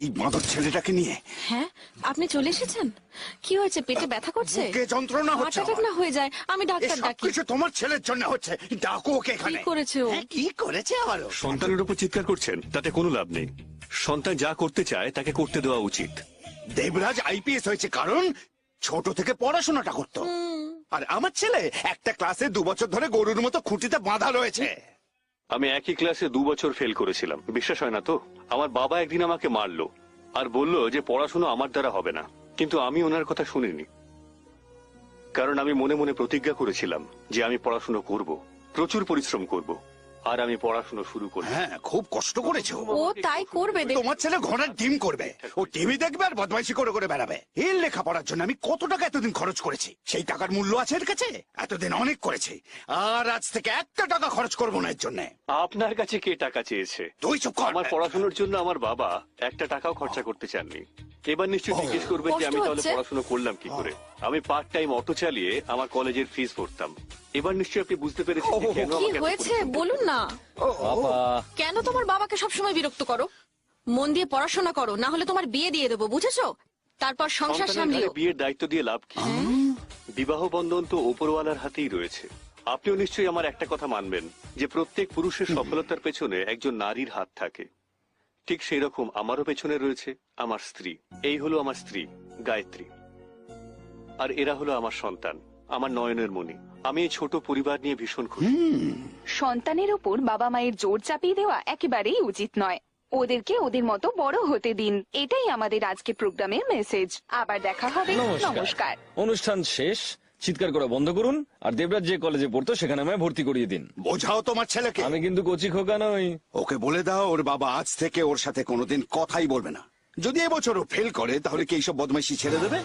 এই বাঁদর ছেলেটাকে নিয়ে। হ্যাঁ, আপনি চলে এসেছেন। কি হয়েছে, পেটে ব্যথা করছে? বুকে যন্ত্রণা হচ্ছে। হার্ট অ্যাটাক না হয়ে যায়, আমি ডাক্তার ডাকি। কিছু তোমার ছেলের জন্য হচ্ছে, ডাকো ওকে এখানে। কি করেছে ও? কি করেছে আবারও? সন্তানের উপর চিৎকার করছেন, তাতে কোনো লাভ নেই। সন্তান যা করতে চায় তাকে করতে দেওয়া উচিত। দেবরাজ আইপিএস হয়েছে কারণ ছোট থেকে পড়াশোনাটা করতো, আর আমার ছেলে একটা ক্লাসে 2 বছর ধরে গরুর মতো খুঁটিতে বাঁধা রয়েছে। আমি একই ক্লাসে 2 বছর ফেল করেছিলাম, বিশ্বাস হয় না তো? আমার বাবা একদিন আমাকে মারলো আর বলল যে পড়াশোনা আমার দ্বারা হবে না, কিন্তু আমি ওনার কথা শুনিনি। কারণ আমি মনে মনে প্রতিজ্ঞা করেছিলাম যে আমি পড়াশোনা করব, প্রচুর পরিশ্রম করব, আর আমি পড়াশোনা শুরু করব। হ্যাঁ, খুব কষ্ট করেছো। ও তাই করবে। তোমার ছেলে ঘোড়ার ডিম করবে, ও টিভি দেখবে আর বদমাইশি করে করে বেড়াবে। এর লেখাপড়ার জন্য আমি কত টাকা এতদিন খরচ করেছি, সেই টাকার মূল্য আছে এর কাছে? এতদিন অনেক করেছি, আর আজ থেকে 1 টাকা খরচ করবো না এর জন্য। আপনার কাছে কে টাকা চেয়েছে? তুই চুপ কর। আমার পড়াশোনার জন্য আমার বাবা 1 টাকাও খরচা করতে চাননি। এবার নিশ্চয়ই জিজ্ঞেস করবেন যে আমি তাহলে পড়াশোনা করলাম কি করে। আমি পার্ট টাইম অটো চালিয়ে আমার কলেজের ফিস ভরতাম। এবার নিশ্চয়ই আপনি বুঝতে পেরেছেন যে কেন কি আমাকে এত হয়েছে পরিশ্রম করতে বলুন না। কেন তোমার বাবাকে সবসময় বিরক্ত করো? মন দিয়ে পড়াশোনা করো, না হলে তোমার বিয়ে দিয়ে দেবো, বুঝেছো? তারপর সংসার সন্তানের সামলিও। ঘাড়ে বিয়ের দায়িত্ব দিয়ে লাভ কি? বিবাহ বন্ধন তো ওপরওয়ালার হাতেই রয়েছে। আপনিও নিশ্চয়ই আমার একটা কথা মানবেন যে প্রত্যেক পুরুষের সফলতার পেছনে একজন নারীর হাত থাকে। ঠিক সেই রকম আমারও পেছনে রয়েছে আমার স্ত্রী। এই হলো আমার স্ত্রী গায়ত্রী, আর এরা হলো আমার সন্তান, আমার নয়নের মণি। আমি এই ছোট পরিবার নিয়ে ভীষণ খুশি। সন্তানের ওপর বাবা মায়ের জোর চাপিয়ে দেওয়া একেবারেই উচিত নয়। ওদেরকে ওদের মতো বড় হতে দিন। এটাই আমাদের আজকে প্রোগ্রামের মেসেজ। আবার দেখা হবে। নমস্কার। অনুষ্ঠান শেষ, চিৎকার করা বন্ধ করুন, আর দেবরাজ যে কলেজে পড়তো সেখানে আমায় ভর্তি করিয়ে দিন। বোঝাও তোমার ছেলেকে। আমি কিন্তু কচি খোকা নই। ওকে বলে দাও ওর বাবা আজ থেকে ওর সাথে কোনোদিন কথাই বলবে না। যদি এবছর ও ফেল করে তাহলে কি এইসব বদমাইশি ছেড়ে দেবে?